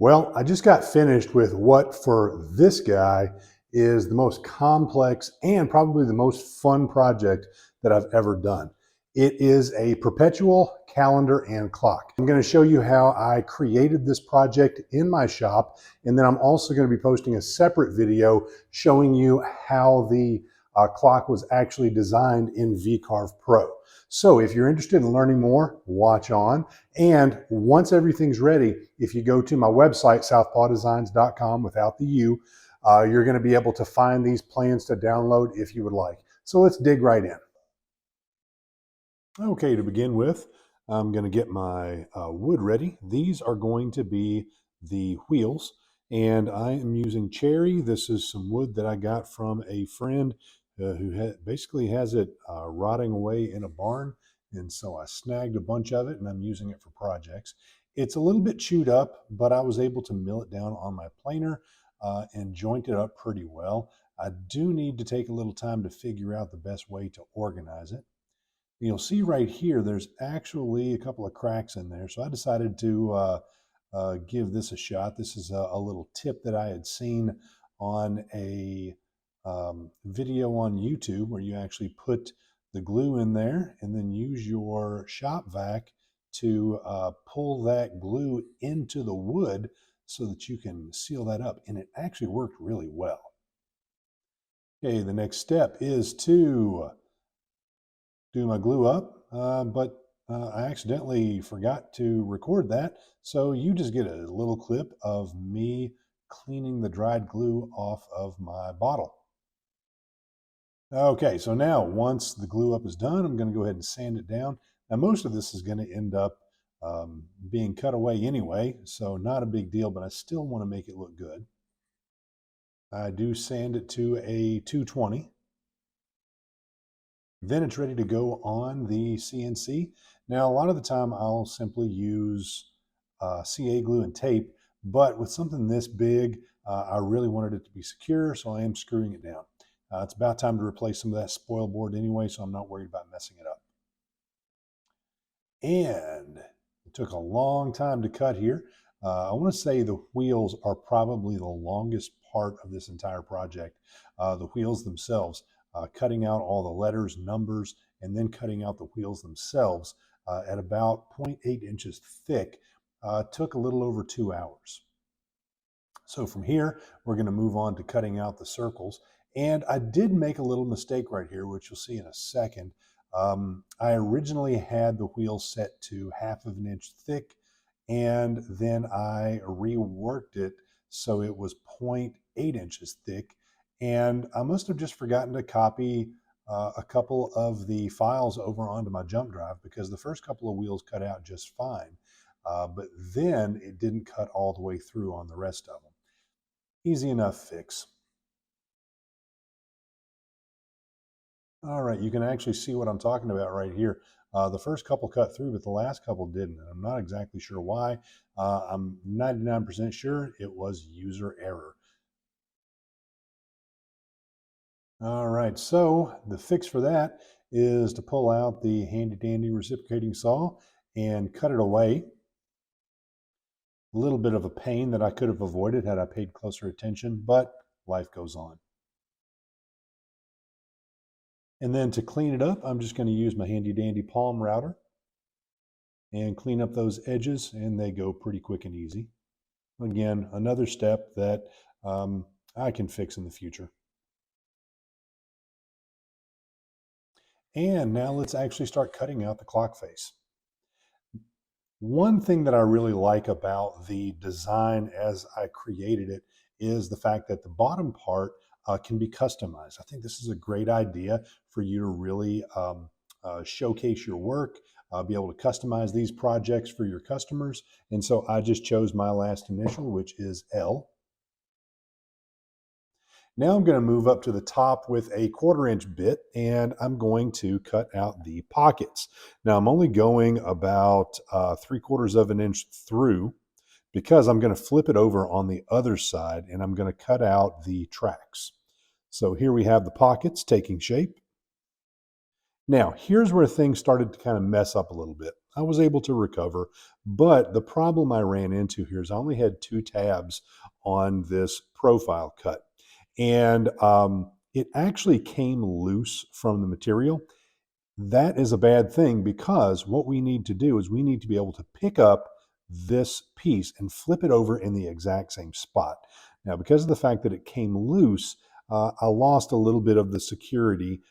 Well, I just got finished with what for this guy is the most complex and probably the most fun project that I've ever done. It is a perpetual calendar and clock. I'm going to show you how I created this project in my shop, and then I'm also going to be posting a separate video showing you how the clock was actually designed in VCarve Pro. So if you're interested in learning more, watch on. And once everything's ready, if you go to my website, southpawdesigns.com without the U, you're going to be able to find these plans to download if you would like. So let's dig right in. Okay, to begin with, I'm going to get my wood ready. These are going to be the wheels, and I am using cherry. This is some wood that I got from a friend who basically has it rotting away in a barn, and so I snagged a bunch of it, and I'm using it for projects. It's a little bit chewed up, but I was able to mill it down on my planer and joint it up pretty well. I do need to take a little time to figure out the best way to organize it. You'll see right here, there's actually a couple of cracks in there. So I decided to give this a shot. This is a little tip that I had seen on a video on YouTube where you actually put the glue in there and then use your shop vac to pull that glue into the wood so that you can seal that up. And it actually worked really well. Okay, the next step is to do my glue up, but I accidentally forgot to record that. So you just get a little clip of me cleaning the dried glue off of my bottle. Okay, so now once the glue up is done, I'm going to go ahead and sand it down. Now most of this is going to end up being cut away anyway, so not a big deal, but I still want to make it look good. I do sand it to a 220. Then it's ready to go on the CNC. Now, a lot of the time I'll simply use CA glue and tape, but with something this big, I really wanted it to be secure, so I am screwing it down. It's about time to replace some of that spoil board anyway, so I'm not worried about messing it up. And it took a long time to cut here. I want to say the wheels are probably the longest part of this entire project. The wheels themselves. Cutting out all the letters, numbers, and then cutting out the wheels themselves at about 0.8 inches thick took a little over 2 hours. So from here, we're going to move on to cutting out the circles. And I did make a little mistake right here, which you'll see in a second. I originally had the wheels set to 1/2 inch thick, and then I reworked it so it was 0.8 inches thick. And I must have just forgotten to copy a couple of the files over onto my jump drive because the first couple of wheels cut out just fine. But then it didn't cut all the way through on the rest of them. Easy enough fix. All right, you can actually see what I'm talking about right here. The first couple cut through, but the last couple didn't. And I'm not exactly sure why. I'm 99% sure it was user error. All right, so the fix for that is to pull out the handy dandy reciprocating saw and cut it away. A little bit of a pain that I could have avoided had I paid closer attention, but life goes on. And then to clean it up, I'm just going to use my handy dandy palm router and clean up those edges, and they go pretty quick and easy. Again, another step that I can fix in the future. And now let's actually start cutting out the clock face. One thing that I really like about the design as I created it is the fact that the bottom part can be customized. I think this is a great idea for you to really showcase your work, be able to customize these projects for your customers. And so I just chose my last initial, which is L. Now I'm going to move up to the top with a 1/4 inch bit, and I'm going to cut out the pockets. Now I'm only going about 3/4 of an inch through because I'm going to flip it over on the other side and I'm going to cut out the tracks. So here we have the pockets taking shape. Now, here's where things started to kind of mess up a little bit. I was able to recover, but the problem I ran into here is I only had two tabs on this profile cut. And it actually came loose from the material. That is a bad thing because what we need to do is we need to be able to pick up this piece and flip it over in the exact same spot. Now, because of the fact that it came loose, I lost a little bit of the security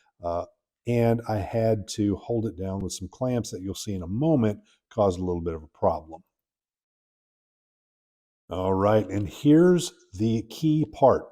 and I had to hold it down with some clamps that you'll see in a moment, caused a little bit of a problem. All right, and here's the key part.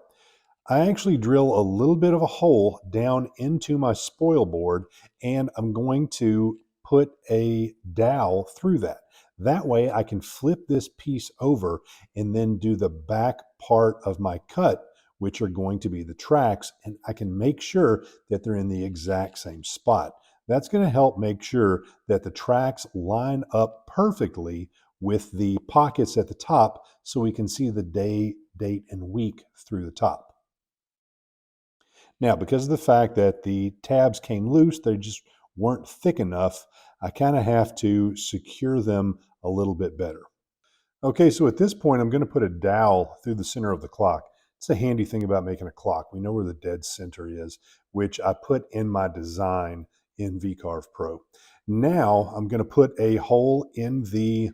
I actually drill a little bit of a hole down into my spoil board and I'm going to put a dowel through that. That way I can flip this piece over and then do the back part of my cut, which are going to be the tracks, and I can make sure that they're in the exact same spot. That's going to help make sure that the tracks line up perfectly with the pockets at the top so we can see the day, date, and week through the top. Now, because of the fact that the tabs came loose, they just weren't thick enough, I kind of have to secure them a little bit better. Okay, so at this point, I'm going to put a dowel through the center of the clock. It's a handy thing about making a clock. We know where the dead center is, which I put in my design in VCarve Pro. Now, I'm going to put a hole in the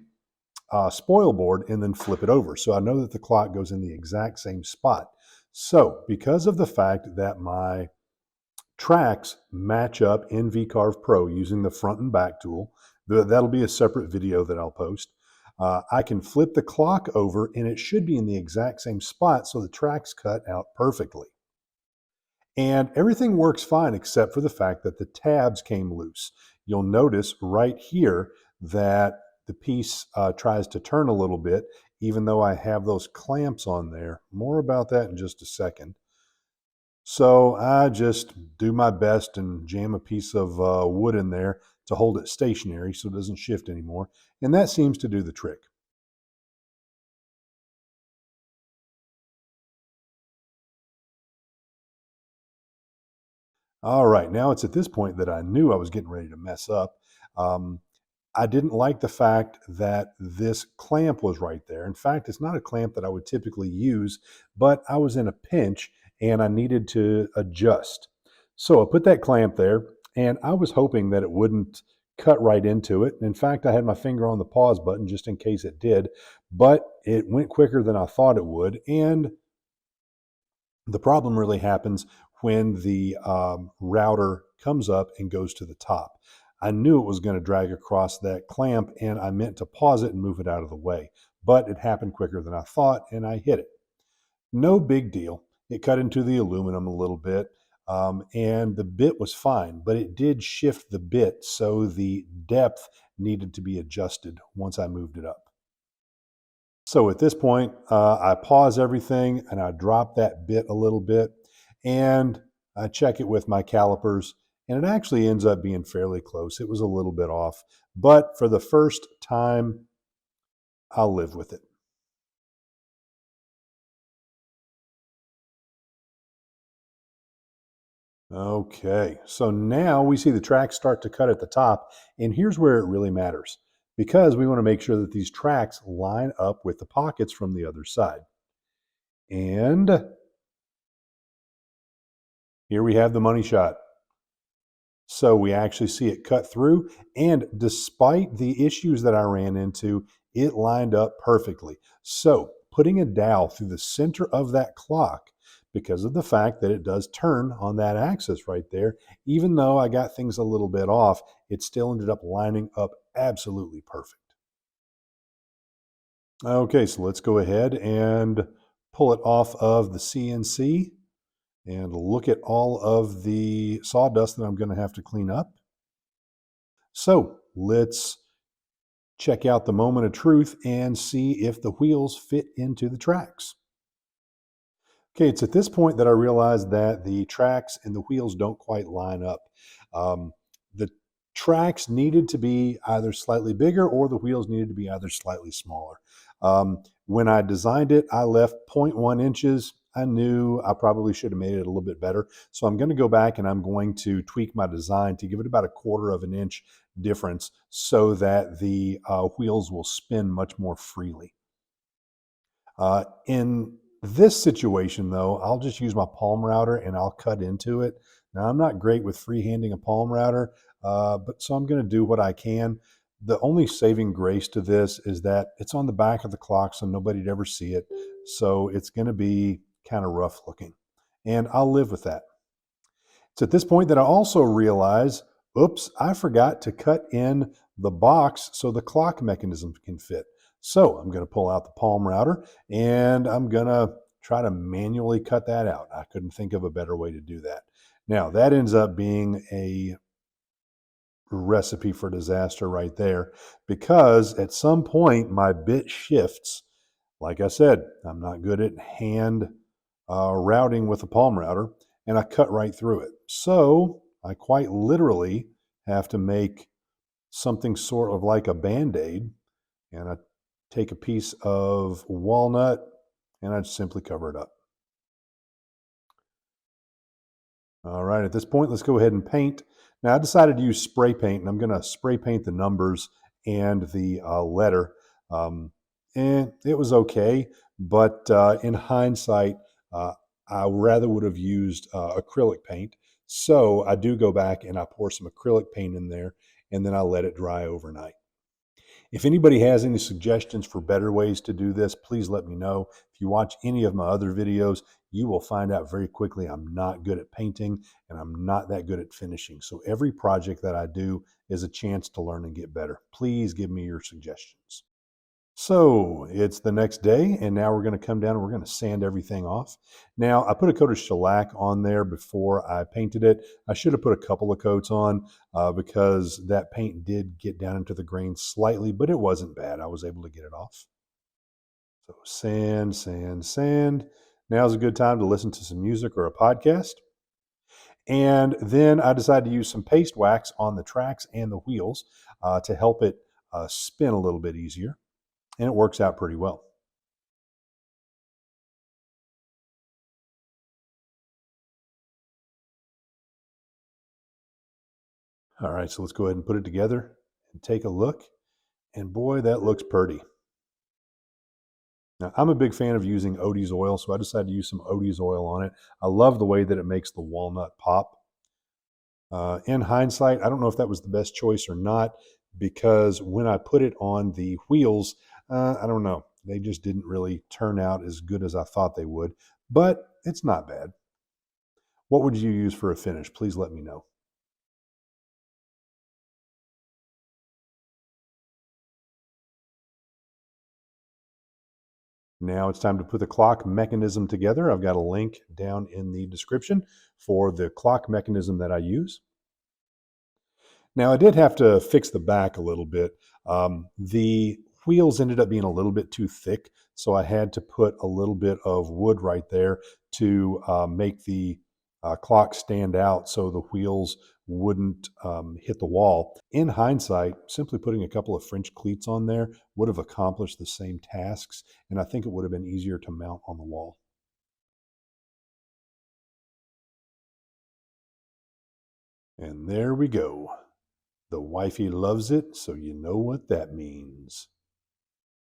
spoil board and then flip it over. So I know that the clock goes in the exact same spot. So because of the fact that my tracks match up in VCarve Pro using the front and back tool, that'll be a separate video that I'll post. I can flip the clock over and it should be in the exact same spot so the tracks cut out perfectly. And everything works fine except for the fact that the tabs came loose. You'll notice right here that the piece tries to turn a little bit, even though I have those clamps on there. More about that in just a second. So I just do my best and jam a piece of wood in there to hold it stationary so it doesn't shift anymore. And that seems to do the trick. All right, now it's at this point that I knew I was getting ready to mess up. Um, I didn't like the fact that this clamp was right there. In fact, it's not a clamp that I would typically use, but I was in a pinch and I needed to adjust. So I put that clamp there and I was hoping that it wouldn't cut right into it. In fact, I had my finger on the pause button just in case it did, but it went quicker than I thought it would. And the problem really happens when the router comes up and goes to the top. I knew it was going to drag across that clamp and I meant to pause it and move it out of the way, but it happened quicker than I thought and I hit it. No big deal. It cut into the aluminum a little bit and the bit was fine, but it did shift the bit, so the depth needed to be adjusted once I moved it up. So at this point, I pause everything and I drop that bit a little bit and I check it with my calipers, and it actually ends up being fairly close. It was a little bit off, but for the first time, I'll live with it. Okay, so now we see the tracks start to cut at the top, and here's where it really matters because we want to make sure that these tracks line up with the pockets from the other side. And here we have the money shot. So we actually see it cut through. And despite the issues that I ran into, it lined up perfectly. So putting a dowel through the center of that clock, because of the fact that it does turn on that axis right there, even though I got things a little bit off, it still ended up lining up absolutely perfect. Okay, so let's go ahead and pull it off of the CNC and look at all of the sawdust that I'm going to have to clean up. So let's check out the moment of truth and see if the wheels fit into the tracks. Okay, it's at this point that I realized that the tracks and the wheels don't quite line up. The tracks needed to be either slightly bigger or the wheels needed to be either slightly smaller. When I designed it, I left 0.1 inches. I knew I probably should have made it a little bit better. So I'm going to go back and I'm going to tweak my design to give it about a quarter of an inch difference so that the wheels will spin much more freely. In this situation, though, I'll just use my palm router and I'll cut into it. Now, I'm not great with freehanding a palm router, but so I'm going to do what I can. The only saving grace to this is that it's on the back of the clock, so nobody'd ever see it. So it's going to be kind of rough looking. And I'll live with that. It's at this point that I also realize, oops, I forgot to cut in the box so the clock mechanism can fit. So I'm going to pull out the palm router and I'm going to try to manually cut that out. I couldn't think of a better way to do that. Now, that ends up being a recipe for disaster right there because at some point my bit shifts. Like I said, I'm not good at hand routing with a palm router, and I cut right through it. So I quite literally have to make something sort of like a Band-Aid, and I take a piece of walnut and I simply cover it up. All right, at this point, let's go ahead and paint. Now, I decided to use spray paint, and I'm going to spray paint the numbers and the letter. Um, and it was okay, but in hindsight, uh, I rather would have used acrylic paint. So I do go back and I pour some acrylic paint in there, and then I let it dry overnight. If anybody has any suggestions for better ways to do this, please let me know. If you watch any of my other videos, you will find out very quickly I'm not good at painting and I'm not that good at finishing. So every project that I do is a chance to learn and get better. Please give me your suggestions. So it's the next day, and now we're going to come down and we're going to sand everything off. Now, I put a coat of shellac on there before I painted it. I should have put a couple of coats on because that paint did get down into the grain slightly, but it wasn't bad. I was able to get it off. So sand, sand, sand. Now's a good time to listen to some music or a podcast. And then I decided to use some paste wax on the tracks and the wheels to help it spin a little bit easier. And it works out pretty well. All right, so let's go ahead and put it together and take a look. And boy, that looks pretty. Now, I'm a big fan of using Odie's oil, so I decided to use some Odie's oil on it. I love the way that it makes the walnut pop. In hindsight, I don't know if that was the best choice or not because when I put it on the wheels, I don't know. They just didn't really turn out as good as I thought they would, but it's not bad. What would you use for a finish? Please let me know. Now it's time to put the clock mechanism together. I've got a link down in the description for the clock mechanism that I use. Now I did have to fix the back a little bit. The wheels ended up being a little bit too thick, so I had to put a little bit of wood right there to make the clock stand out so the wheels wouldn't hit the wall. In hindsight, simply putting a couple of French cleats on there would have accomplished the same tasks, and I think it would have been easier to mount on the wall. And there we go. The wifey loves it, so you know what that means.